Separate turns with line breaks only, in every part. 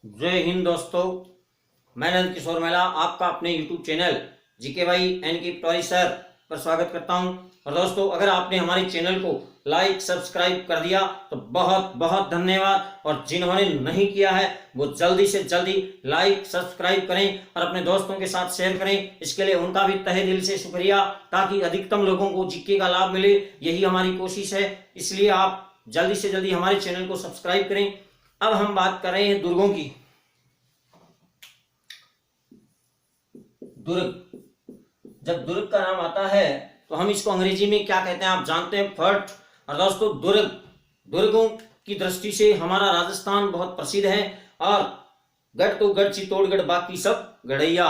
जय हिंद दोस्तों। मैं नंद किशोर मेला आपका अपने YouTube चैनल जीके भाई एन के पटवारी सर पर स्वागत करता हूं। और दोस्तों, अगर आपने हमारे चैनल को लाइक सब्सक्राइब कर दिया तो बहुत बहुत धन्यवाद, और जिन्होंने नहीं किया है वो जल्दी से जल्दी लाइक सब्सक्राइब करें और अपने दोस्तों के साथ शेयर करें। इसके लिए उनका भी तहे दिल से शुक्रिया, ताकि अधिकतम लोगों को जीके का लाभ मिले। यही हमारी कोशिश है, इसलिए आप जल्दी से जल्दी हमारे चैनल को सब्सक्राइब करें। अब हम बात कर रहे हैं दुर्गों की। दुर्ग, जब दुर्ग का नाम आता है तो हम इसको अंग्रेजी में क्या कहते हैं आप जानते हैं? फोर्ट। और दोस्तों, दुर्गों की दृष्टि से हमारा राजस्थान बहुत प्रसिद्ध है। और गढ़ तो गढ़ चित्तौड़गढ़, बाकी सब गढ़ैया।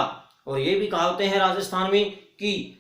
और ये भी कहावतें हैं राजस्थान में कि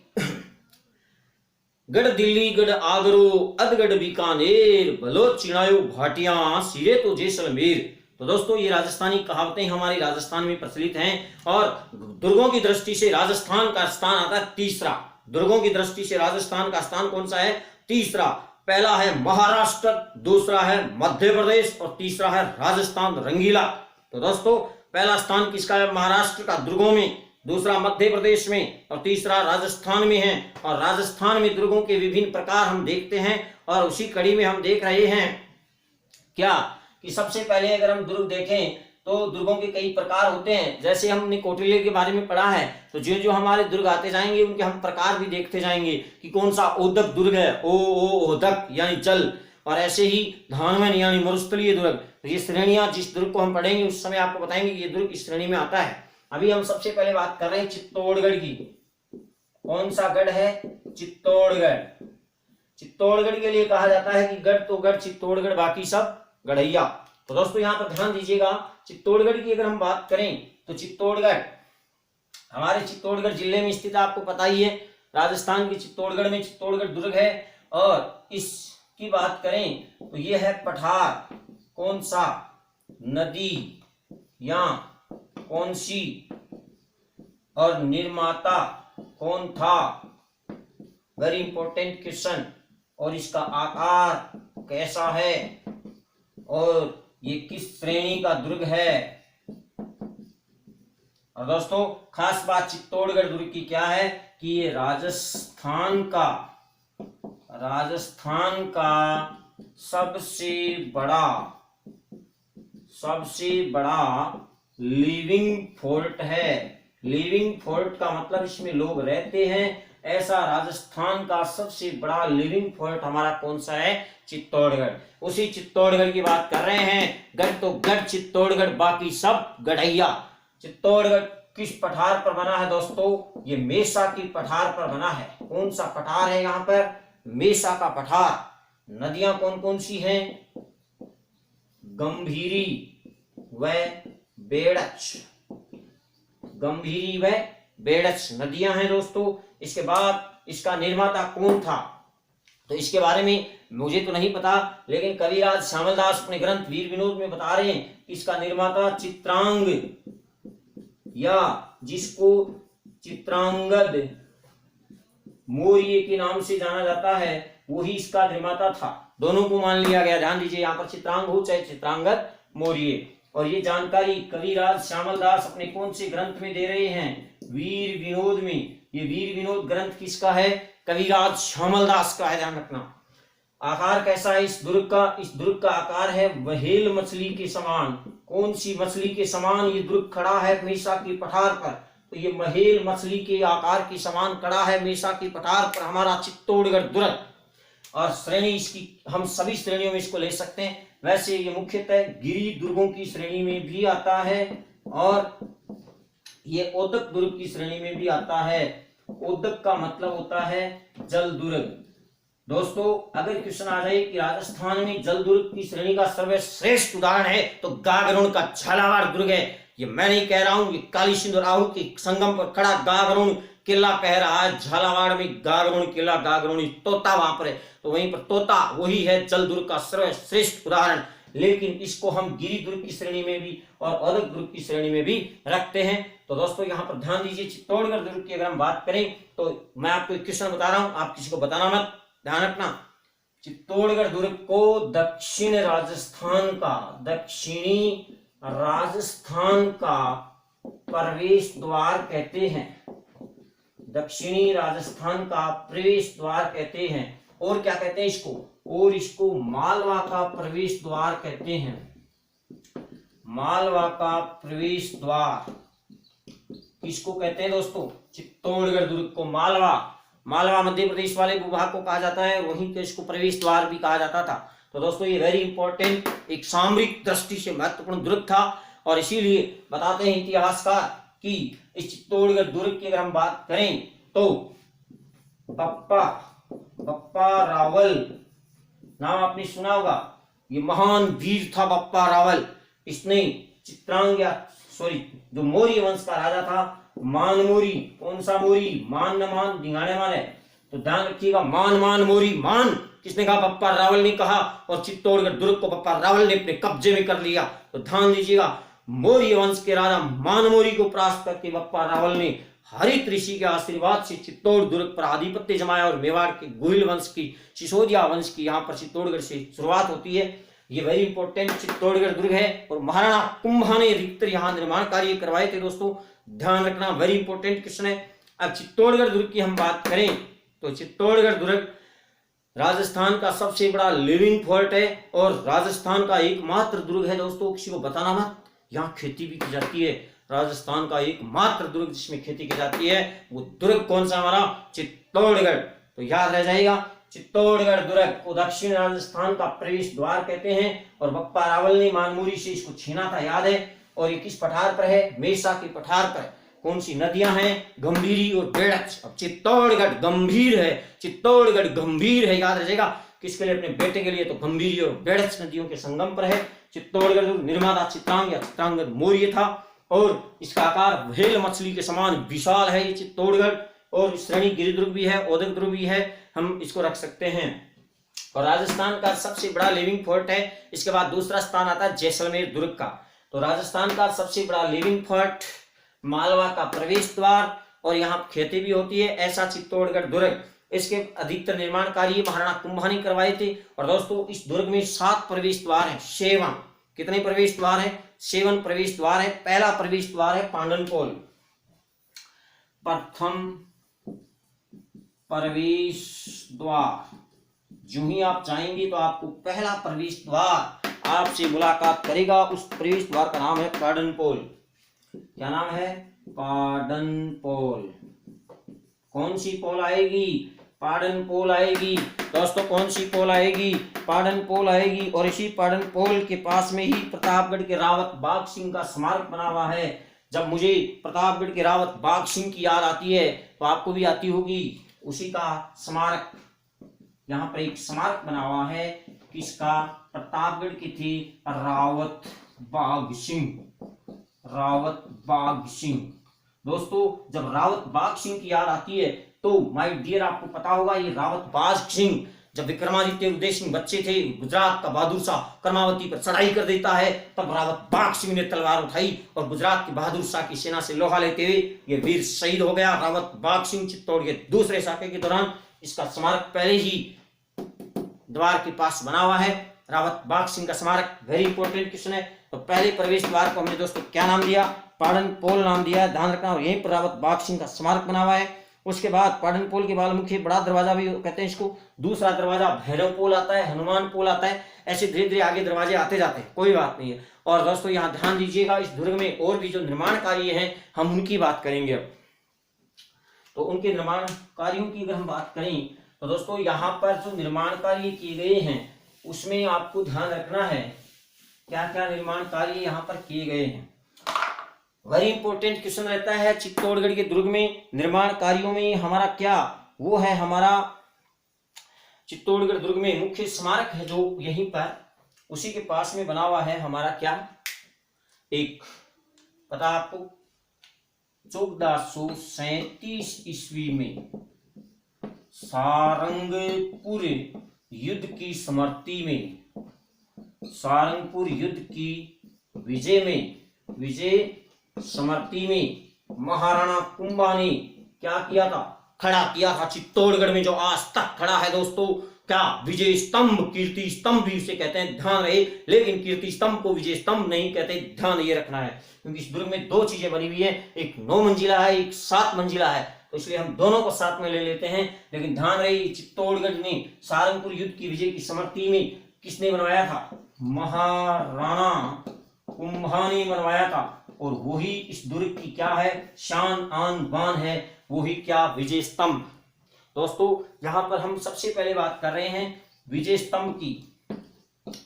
गढ़ दिल्ली गढ़ आगरो अधगढ़ बीकानेर बलोच चिड़ायो भाटिया सिरे तो जैसलमेर। तो दोस्तों, ये राजस्थानी कहावतें हमारे राजस्थान में प्रचलित हैं। और दुर्गों की दृष्टि से राजस्थान का स्थान आता है तीसरा। दुर्गों की दृष्टि से राजस्थान का स्थान कौन सा है? तीसरा। पहला है महाराष्ट्र, दूसरा है मध्य प्रदेश और तीसरा है राजस्थान रंगीला। तो दोस्तों, पहला स्थान किसका है? महाराष्ट्र का दुर्गों में, दूसरा मध्य प्रदेश में और तीसरा राजस्थान में है। और राजस्थान में दुर्गों के विभिन्न प्रकार हम देखते हैं, और उसी कड़ी में हम देख रहे हैं क्या कि सबसे पहले अगर हम दुर्ग देखें तो दुर्गों के कई प्रकार होते हैं। जैसे हमने कौटिल्य के बारे में पढ़ा है, तो जो जो हमारे दुर्ग आते जाएंगे उनके हम प्रकार भी देखते जाएंगे कि कौन सा ओदक दुर्ग है, ओदक यानी जल। और ऐसे ही धानवन यानी मरुस्थलीय दुर्ग। तो ये श्रेणियां जिस दुर्ग को हम पढ़ेंगे उस समय आपको बताएंगे कि ये दुर्ग इस श्रेणी में आता है। अभी हम सबसे पहले बात कर रहे हैं चित्तौड़गढ़ की। कौन सा गढ़ है? चित्तौड़गढ़। चित्तौड़गढ़ के लिए कहा जाता है कि गढ़ तो गढ़ चित्तौड़गढ़, बाकी सब गढ़ैया। तो दोस्तों, यहां पर ध्यान दीजिएगा, चित्तौड़गढ़ की अगर हम बात करें तो चित्तौड़गढ़ हमारे चित्तौड़गढ़ जिले में स्थित, आपको पता ही है। राजस्थान के चित्तौड़गढ़ में चित्तौड़गढ़ दुर्ग है। और इसकी बात करें तो यह है पठार। कौन सा? नदी या कौन सी? और निर्माता कौन था? Very important question. और इसका आकार कैसा है? और ये किस श्रेणी का दुर्ग है? और दोस्तों, खास बात चित्तौड़गढ़ दुर्ग की क्या है कि ये राजस्थान का सबसे बड़ा लिविंग फोर्ट है। लिविंग फोर्ट का मतलब इसमें लोग रहते हैं। ऐसा राजस्थान का सबसे बड़ा लिविंग फोर्ट हमारा कौन सा है? चित्तौड़गढ़। उसी चित्तौड़गढ़ की बात कर रहे हैं। गढ़ तो गढ़ चित्तौड़गढ़, बाकी सब गढ़ैया। चित्तौड़गढ़ किस पठार पर बना है दोस्तों? ये मेसा की पठार पर बना है। कौन सा पठार है यहाँ पर? मेसा का पठार। नदियां कौन कौन सी हैं? गंभीरी व बेड़च। गंभीरी व बेड़च नदियां हैं दोस्तों। इसके बाद इसका निर्माता कौन था? तो इसके बारे में मुझे तो नहीं पता, लेकिन कविराज श्यामल दास अपने ग्रंथ वीर विनोद में बता रहे हैं कि इसका निर्माता चित्रांग, या जिसको चित्रांगद मौर्य के नाम से जाना जाता है, वही इसका निर्माता था। दोनों को मान लिया गया। ध्यान दीजिए, यहाँ पर चित्रांग हो चाहे चित्रांगद मौर्य। और ये जानकारी कविराज श्यामल दास अपने कौन से ग्रंथ में दे रहे हैं? वीर विनोद में। ये वीर विनोद ग्रंथ किसका है? कविराज श्यामल दास का है, ध्यान रखना। आकार कैसा है इस दुर्ग का? इस दुर्ग का आकार है व्हेल मछली के समान। कौन सी मछली के समान ये दुर्ग खड़ा है? मेसा की पठार पर। तो ये व्हेल मछली के आकार के समान खड़ा है मेसा की पठार पर हमारा चित्तौड़गढ़ दुर्ग। और श्रेणी इसकी हम सभी श्रेणियों में इसको ले सकते हैं। वैसे ये मुख्यतः गिरी दुर्गों की श्रेणी में भी आता है, और ये ओदक दुर्ग की श्रेणी में भी आता है। ओदक का मतलब होता है जल दुर्ग। दोस्तों, अगर क्वेश्चन आ जाए कि राजस्थान में जल दुर्ग की श्रेणी का सर्वश्रेष्ठ उदाहरण है तो गागरोन का झालावाड़ दुर्ग है। ये मैं नहीं कह रहा हूं, ये काली सिंधु और आहू के संगम पर खड़ा गागरोन किला कह रहा है। झालावाड़ में गागरोन किला, गागरोनी तोता वहां पर है, तो वहीं पर तोता वही है जल दुर्ग का सर्वश्रेष्ठ उदाहरण। लेकिन इसको हम गिरी दुर्ग की श्रेणी में भी और ओदक दुर्ग की श्रेणी में भी रखते हैं। तो दोस्तों, यहाँ पर ध्यान दीजिए, चित्तौड़गढ़ दुर्ग की अगर हम बात करें तो मैं आपको एक क्वेश्चन बता रहा हूं, आप किसी को बताना मत, ध्यान रखना। चित्तौड़गढ़ दुर्ग को दक्षिण राजस्थान का, दक्षिणी राजस्थान का प्रवेश द्वार कहते हैं, दक्षिणी राजस्थान का प्रवेश द्वार कहते हैं। और क्या कहते हैं इसको, और इसको मालवा का प्रवेश द्वार कहते हैं, मालवा का प्रवेश द्वार किसको कहते हैं दोस्तों, चित्तौड़गढ़ दुर्ग को मालवा, मालवा मध्य प्रदेश वाले भूभाग को कहा जाता है, वहीं तो इसको प्रवेश द्वार भी कहा जाता था। तो दोस्तों ये वेरी इंपॉर्टेंट, एक सामरिक दृष्टि से महत्वपूर्ण दुर्ग था, और इसीलिए बताते हैं इतिहासकार कि इस चित्तौड़गढ़ दुर्ग की अगर हम बात करें तो बप्पा रावल नाम आपने सुना होगा, ये महान वीर था बप्पा रावल। इसने चित्रांग जो मौर्य वंश का राजा था, मानमोरी, कौन सा मोरी, मान न मान दिगाने मान है, तो ध्यान रखिएगा, मान मोरी, मान किसने कहा, बप्पा रावल ने कहा, और चित्तौड़गढ़ दुर्ग को बप्पा रावल ने अपने कब्जे में कर लिया। तो ध्यान दीजिएगा, मौर्य वंश के राजा मानमोरी को परास्त करके बप्पा रावल ने हरित ऋषि के आशीर्वाद से चित्तौड़ दुर्ग पर आधिपत्य जमाया, और मेवाड़ के गोहिल वंश की, सिसोदिया वंश की यहाँ पर चित्तौड़गढ़ से शुरुआत होती है। ये वेरी इंपॉर्टेंट चित्तौड़गढ़ दुर्ग है, और महाराणा कुंभा ने अधिकतर यहाँ निर्माण कार्य करवाए थे दोस्तों, ध्यान रखना, वेरी इंपॉर्टेंट क्वेश्चन है। अब चित्तौड़गढ़ दुर्ग की हम बात करें तो चित्तौड़गढ़ दुर्ग राजस्थान का सबसे बड़ा लिविंग फोर्ट है, और राजस्थान का एकमात्र दुर्ग है दोस्तों, किसी को बताना मत, यहाँ खेती भी की जाती है। राजस्थान का एकमात्र दुर्ग जिसमें खेती की जाती है, वो दुर्ग कौन सा, हमारा चित्तौड़गढ़। तो याद रह जाएगा, चित्तौड़गढ़ दुर्ग को दक्षिण राजस्थान का प्रवेश द्वार कहते हैं, और बप्पा रावल ने मानमोरी से इसको छीना था, याद है। और ये किस पठार पर है, मेसा के पठार पर। कौन सी नदियां हैं, गंभीरी और बेड़च। अब चित्तौड़गढ़ गंभीर है, चित्तौड़गढ़ गंभीर है, याद रखेगा, किसके लिए, अपने बेटे के लिए। तो गंभीरी और बेड़च नदियों के संगम पर है चित्तौड़गढ़। निर्माता चित्रांग या चित्रांगद मौर्य था, और इसका आकार व्हेल मछली के समान विशाल है ये चित्तौड़गढ़। और श्रेणी गिरिदुर्ग भी है, औदक दुर्ग भी है, हम इसको रख सकते हैं। और राजस्थान का सबसे बड़ा लिविंग फोर्ट है। इसके बाद दूसरा स्थान आता है जैसलमेर दुर्ग का। तो राजस्थान का सबसे बड़ा लिविंग फोर्ट, मालवा का प्रवेश द्वार, और यहाँ खेती भी होती है, ऐसा चित्तौड़गढ़ दुर्ग। इसके अधिकतर निर्माण कार्य महाराणा कुंभा ने करवाए थे। और दोस्तों इस दुर्ग में 7 प्रवेश द्वार है, 7। कितने प्रवेश द्वार है, 7 प्रवेश द्वार है। पहला प्रवेश द्वार है पांडनपोल, प्रथम प्रवेश द्वार। जो ही आप जाएंगे तो आपको पहला प्रवेश द्वार आपसे मुलाकात करेगा, उस प्रवेश द्वार का नाम है पांडनपोल। क्या नाम है, पांडनपोल। कौन सी पोल आएगी, पांडनपोल आएगी दोस्तों। कौन सी पोल आएगी, पांडनपोल आएगी। और इसी पांडनपोल के पास में ही प्रतापगढ़ के रावत बाघ सिंह का स्मारक बना हुआ है। जब मुझे प्रतापगढ़ के रावत बाघ सिंह की याद आती है तो आपको भी आती होगी, उसी का स्मारक। यहाँ पर एक स्मारक बना हुआ है, किसका, प्रतापगढ़ की थी रावत बाघ सिंह, रावत बाघ सिंह। दोस्तों जब रावत बाघ सिंह की याद आती है तो माय डियर आपको पता होगा, ये रावत बाघ सिंह जब विक्रमादित्य उदय सिंह बच्चे थे, गुजरात का बहादुर शाह कर्मावती पर चढ़ाई कर देता है, तब रावत बाघ सिंह ने तलवार उठाई और गुजरात के बहादुर शाह की सेना से लोहा लेते हुए ये वीर शहीद हो गया। रावत बाघ सिंह चित्तौड़ के दूसरे शाखे के दौरान इसका स्मारक पहले ही द्वार के पास बना हुआ है, रावत बाघ सिंह का स्मारक। वेरी इंपॉर्टेंट क्वेश्चन है। तो पहले प्रवेश द्वार को हमने दोस्तों क्या नाम दिया, पांडनपोल नाम दिया, ध्यान रखना। और यहीं पर रावत बाघ सिंह का स्मारक बना हुआ है। उसके बाद पांडनपोल के बाद मुख्य बड़ा दरवाजा भी कहते हैं इसको। दूसरा दरवाजा भैरव पोल आता है, हनुमान पोल आता है, ऐसे धीरे धीरे आगे दरवाजे आते जाते हैं, कोई बात नहीं है। और दोस्तों यहाँ ध्यान दीजिएगा, इस दुर्ग में और भी जो निर्माण कार्य हैं हम उनकी बात करेंगे अब। तो उनके निर्माण कार्यों की अगर हम बात करें तो दोस्तों यहाँ पर जो निर्माण कार्य किए गए हैं उसमें आपको ध्यान रखना है क्या क्या निर्माण कार्य यहाँ पर किए गए हैं। वेरी इंपॉर्टेंट क्वेश्चन रहता है चित्तौड़गढ़ के दुर्ग में निर्माण कार्यों में हमारा क्या वो है, हमारा चित्तौड़गढ़ दुर्ग में मुख्य स्मारक है जो यहीं पर उसी के पास में बना हुआ है हमारा क्या, एक पता आपको 1437 ईस्वी में सारंगपुर युद्ध की स्मृति में, सारंगपुर युद्ध की विजय स्मृति में महाराणा कुंभा ने क्या किया था, खड़ा किया था चित्तौड़गढ़ में, जो आज तक खड़ा है दोस्तों। क्या विजय स्तंभ, कीर्ति स्तंभ भी उसे कहते हैं, ध्यान रहे। लेकिन कीर्ति स्तंभ को विजय स्तंभ नहीं कहते, ध्यान ये रखना है, क्योंकि इस दुर्ग में दो चीजें बनी हुई है, एक 9 मंजिला है, एक 7 मंजिला है, तो इसलिए हम दोनों को साथ में ले लेते हैं। लेकिन ध्यान रहे, चित्तौड़गढ़ ने सहारनपुर युद्ध की विजय की स्मृति में किसने बनवाया था? महाराणा कुंभा ने बनवाया था, और वही इस दुर्ग की क्या है? शान आन बान है, वही क्या? विजय स्तंभ। दोस्तों यहाँ पर हम सबसे पहले बात कर रहे हैं विजय स्तंभ की,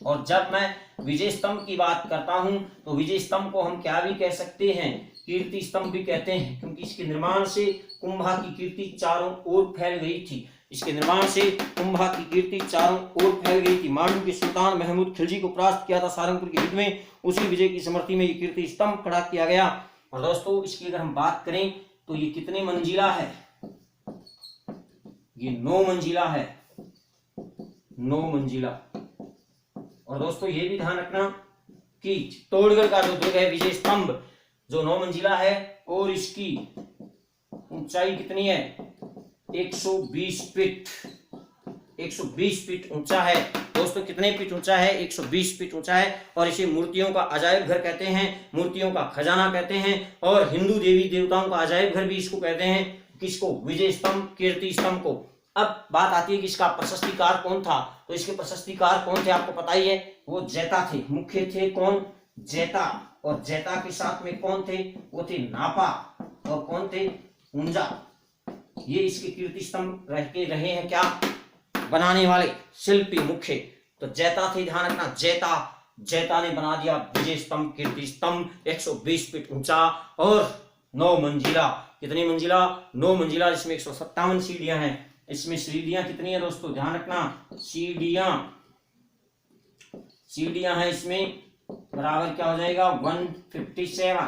और जब मैं विजय स्तंभ की बात करता हूं तो विजय स्तंभ को हम क्या भी कह सकते हैं? कीर्ति स्तंभ भी कहते हैं, क्योंकि इसके निर्माण से कुंभा की कीर्ति चारों ओर फैल गई थी। इसके निर्माण से कुंभा की कीर्ति चारों ओर फैल गई थी। मांडू के सुल्तान महमूद खिलजी को परास्त किया था सहारनपुर के युद्ध में, उसी विजय की स्मृति में ये कीर्ति स्तंभ खड़ा किया गया। और दोस्तों इसकी अगर हम बात करें तो ये कितने मंजिला है? ये 9 मंजिला है, 9 मंजिला। और दोस्तों ये भी ध्यान रखना कि चित्तौड़गढ़ का जो दुर्ग है विजय स्तंभ, जो 9 मंजिला है, और इसकी ऊंचाई कितनी है? 120 फीट, 120 फीट ऊंचा है। दोस्तों कितने फीट ऊंचा है? 120 फीट ऊंचा है। और इसे मूर्तियों का अजायब घर कहते हैं, मूर्तियों का खजाना कहते हैं, और हिंदू देवी देवताओं का अजायब घर भी इसको कहते हैं। किसको? विजय स्तंभ, कीर्ति स्तंभ को। अब बात आती है कि इसका प्रशस्तिकार कौन था, तो इसके प्रशस्तिकार कौन थे आपको पता ही है, वो जैता थे। मुख्य थे कौन? जैता। और जैता के साथ में कौन थे? वो थे नापा, और कौन थे? ऊंजा। ये इसके कीर्ति स्तंभ रहे हैं क्या? बनाने वाले शिल्पी मुख्य। तो जैता थे, ध्यान रखना, जैता ने बना दिया विजय स्तंभ, कीर्ति स्तंभ, 120 फीट ऊंचा और 9 मंजिला। कितनी मंजिला? 9 मंजिला, जिसमें 157 सीढ़ियां हैं। इसमें सीढ़ियां कितनी है दोस्तों? ध्यान रखना, सीढ़ियां हैं इसमें, बराबर क्या हो जाएगा? 157।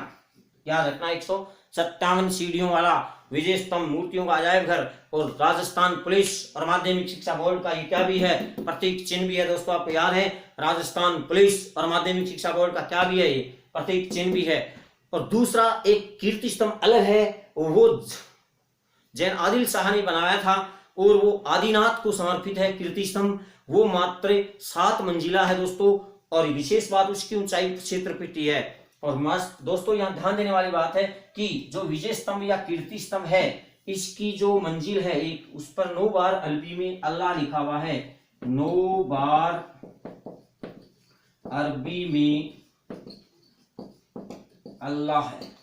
याद रखना, 157 सीढ़ियों वाला विजय स्तंभ, मूर्तियों का अजायब घर। और राजस्थान पुलिस और माध्यमिक शिक्षा बोर्ड का ये क्या भी है? प्रतीक चिन्ह भी है। दोस्तों आपको याद है, राजस्थान पुलिस और माध्यमिक शिक्षा बोर्ड का क्या भी है? ये प्रतीक चिन्ह भी है। और दूसरा एक कीर्ति स्तंभ अलग है, वो जैन आदिल शाह ने बनाया था, और वो आदिनाथ को समर्पित है कीर्ति स्तंभ। वो मात्र 7 मंजिला है दोस्तों, और विशेष बात उसकी ऊंचाई क्षेत्र फीट है। और मस्त दोस्तों यहाँ ध्यान देने वाली बात है कि जो विजय स्तंभ या कीर्ति स्तंभ है, इसकी जो मंजिल है एक, उस पर 9 बार अरबी में अल्लाह लिखा हुआ है। 9 बार अरबी में अल्लाह है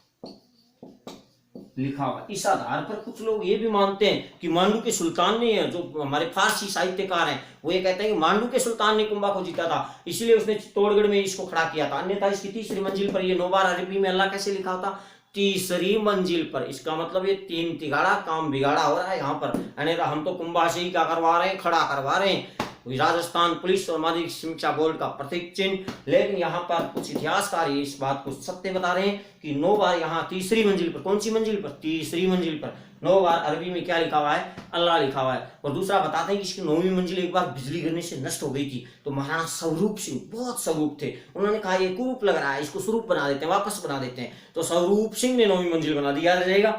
लिखा हुआ। इस आधार पर कुछ लोग ये भी मानते हैं कि मांडू के सुल्तान ने, जो हमारे फारसी साहित्यकार हैं, वो ये कहते हैं कि मांडू के सुल्तान ने कुंभा को जीता था, इसलिए उसने चित्तौड़गढ़ में इसको खड़ा किया था। अन्यथा इसकी 3री मंजिल पर ये 9 बार अरबी में अल्लाह कैसे लिखा होता? 3री मंजिल पर। इसका मतलब ये 3 तिगाड़ा काम बिगाड़ा हो रहा है यहाँ पर। अन्यथा हम तो कुंभा से ही क्या करवा रहे हैं? खड़ा करवा रहे हैं। राजस्थान पुलिस और माध्यमिक शिक्षा बोर्ड का प्रतीक चिन्ह। लेकिन यहाँ पर कुछ इतिहासकार इस बात को सत्य बता रहे हैं कि 9 बार यहाँ 3री मंजिल पर, कौन सी मंजिल पर? 3री मंजिल पर 9 बार अरबी में क्या लिखा हुआ है? अल्लाह लिखा हुआ है। और दूसरा बताते हैं कि इसकी 9वीं मंजिल एक बार बिजली गिरने से नष्ट हो गई थी, तो महाराणा स्वरूप सिंह बहुत स्वरूप थे, उन्होंने कहा ये कुरूप लग रहा है, इसको स्वरूप बना देते हैं, वापस बना देते हैं। तो स्वरूप सिंह ने 9वीं मंजिल बना दी। याद रहेगा,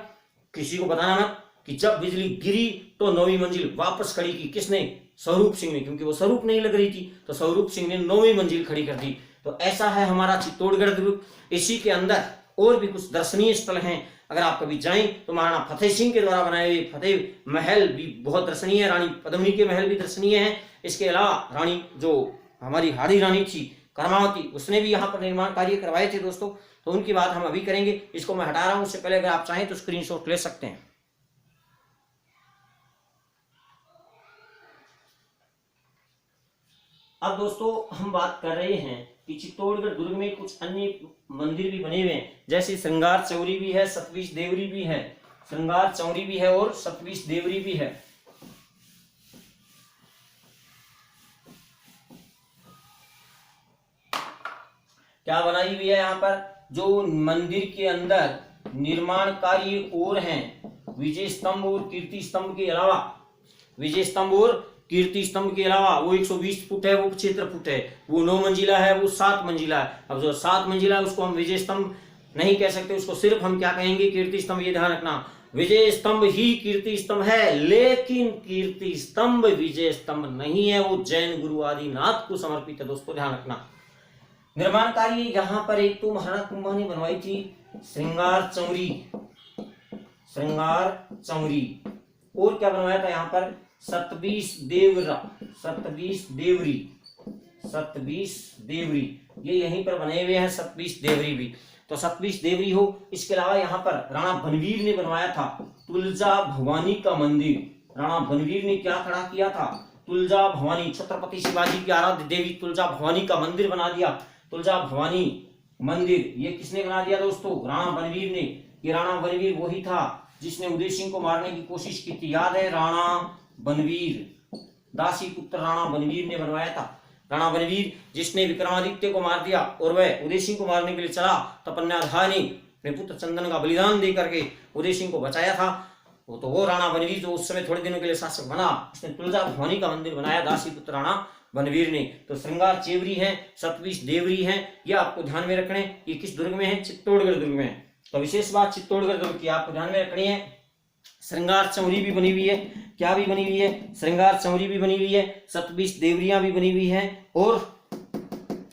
किसी को बताना मत कि जब बिजली गिरी तो 9वीं मंजिल वापस खड़ी की किसने? स्वरूप सिंह ने, क्योंकि वो स्वरूप नहीं लग रही थी, तो स्वरूप सिंह ने 9वीं मंजिल खड़ी कर दी। तो ऐसा है हमारा चित्तौड़गढ़ दुर्ग। इसी के अंदर और भी कुछ दर्शनीय स्थल हैं, अगर आप कभी जाएं तो महाराणा फतेह सिंह के द्वारा बनाए हुए फतेह महल भी बहुत दर्शनीय है, रानी पद्मिनी के महल भी दर्शनीय है। इसके अलावा रानी जो हमारी हाड़ी रानी थी कर्मावती, उसने भी यहाँ पर निर्माण कार्य करवाए थे दोस्तों, तो उनकी बात हम अभी करेंगे। इसको मैं हटा रहा हूं, उससे पहले अगर आप चाहें तो स्क्रीनशॉट ले सकते हैं। अब दोस्तों हम बात कर रहे हैं कि चित्तौड़गढ़ दुर्ग में कुछ अन्य मंदिर भी बने हुए हैं, जैसे श्रृंगार चौरी भी है, सतविश देवरी भी है, श्रृंगार चौरी भी है और सतविश देवरी भी है। क्या बनाई हुई है यहाँ पर? जो मंदिर के अंदर निर्माण कार्य और हैं, विजय स्तंभ और कीर्ति स्तंभ के अलावा, विजय स्तंभ और कीर्ति स्तंभ के अलावा वो 120 फुट है, वो 75 फुट है, वो 9 मंजिला है, वो 7 मंजिला है। अब जो 7 मंजिला है उसको हम विजय स्तंभ नहीं कह सकते, उसको सिर्फ हम क्या कहेंगे? कीर्ति स्तंभ। ये ध्यान रखना। विजय स्तंभ ही कीर्ति स्तंभ है, लेकिन कीर्ति स्तंभ विजय स्तंभ नहीं है, वो जैन गुरु आदिनाथ को समर्पित है। दोस्तों ध्यान रखना। निर्माण कार्य यहाँ पर एक तो महाराणा कुंभा ने बनवाई थी श्रृंगार चौरी, श्रृंगार चौरी, और क्या बनवाया था यहाँ पर सतबीस देवरा, सतबीस देवरी, सतबीस देवरी, ये यहीं पर बने हुए हैं सतबीस देवरी भी, तो सतबीस देवरी हो। इसके अलावा यहाँ पर राणा बनवीर ने बनवाया था तुलजा भवानी का मंदिर। राणा बनवीर ने क्या खड़ा किया था, तुलजा भवानी, छत्रपति शिवाजी की आराध्य देवी तुलजा भवानी का मंदिर बना दिया। तुलजा भवानी मंदिर ये किसने बना दिया दोस्तों, राणा बनवीर ने। ये राणा बनवीर वही था जिसने उदय सिंह को मारने की कोशिश की थी, याद है, राणा बनवीर, दासी पुत्र राणा बनवीर ने बनवाया था। राणा बनवीर जिसने विक्रमादित्य को मार दिया और वह उदय सिंह को मारने के लिए चला, तपन्याधा ने अपने पुत्र चंदन का बलिदान दे करके उदय सिंह को बचाया था। वो राणा बनवीर जो उस समय थोड़े दिनों के लिए शासक बना, उसने तुलजा भवानी का मंदिर बनाया, दासी पुत्र राणा बनवीर ने। तो श्रृंगार चेवरी है, सतबीस देवरी है, यह आपको ध्यान में रखने। ये किस दुर्ग में है, चित्तौड़गढ़ दुर्ग में है। तो विशेष बात चित्तौड़गढ़ दुर्ग की आपको ध्यान में रखनी है। श्रृंगार चौरी भी बनी हुई है, क्या भी बनी हुई है, श्रृंगार चौरी भी बनी हुई है, सतबीस देवरियां भी बनी हुई है, और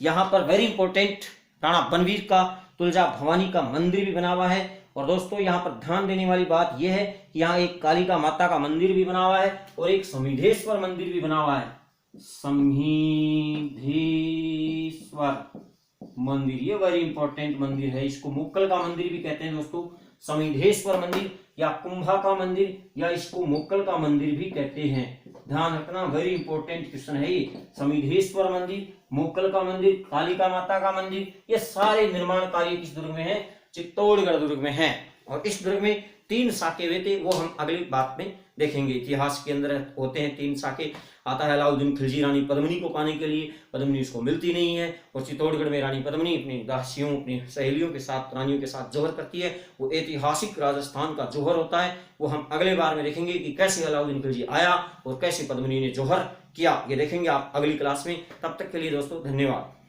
यहाँ पर वेरी इंपॉर्टेंट राणा बनवीर का तुलजा भवानी का मंदिर भी बना हुआ है। और दोस्तों यहाँ पर ध्यान देने वाली बात यह है कि यहाँ एक कालिका माता का मंदिर भी बना हुआ है और एक समिधेश्वर मंदिर भी बना हुआ है। समिधेश्वर मंदिर, ये वेरी इंपॉर्टेंट मंदिर है, इसको मोक्कल का मंदिर भी कहते हैं दोस्तों। समिधेश्वर मंदिर या कुंभा का मंदिर या इसको मोक्कल का मंदिर भी कहते हैं, ध्यान रखना, वेरी इंपॉर्टेंट क्वेश्चन है ये। समिधेश्वर मंदिर, मोक्कल का मंदिर, कालिका माता का मंदिर, ये सारे निर्माण कार्य किस दुर्ग में है, चित्तौड़गढ़ दुर्ग में है। और इस दुर्ग में 3 शाखे हुए थे, वो हम अगली बात में देखेंगे। इतिहास के अंदर होते हैं 3 शाखे। आता है अलाउद्दीन खिलजी रानी पद्मिनी को पाने के लिए, पद्मिनी उसको मिलती नहीं है, और चित्तौड़गढ़ में रानी पद्मिनी अपनी दासियों, अपनी सहेलियों के साथ, रानियों के साथ जौहर करती है। वो ऐतिहासिक राजस्थान का जौहर होता है, वो हम अगले बार में देखेंगे कि कैसे अलाउद्दीन खिलजी आया और कैसे पद्मिनी ने जौहर किया, ये देखेंगे आप अगली क्लास में। तब तक के लिए दोस्तों धन्यवाद।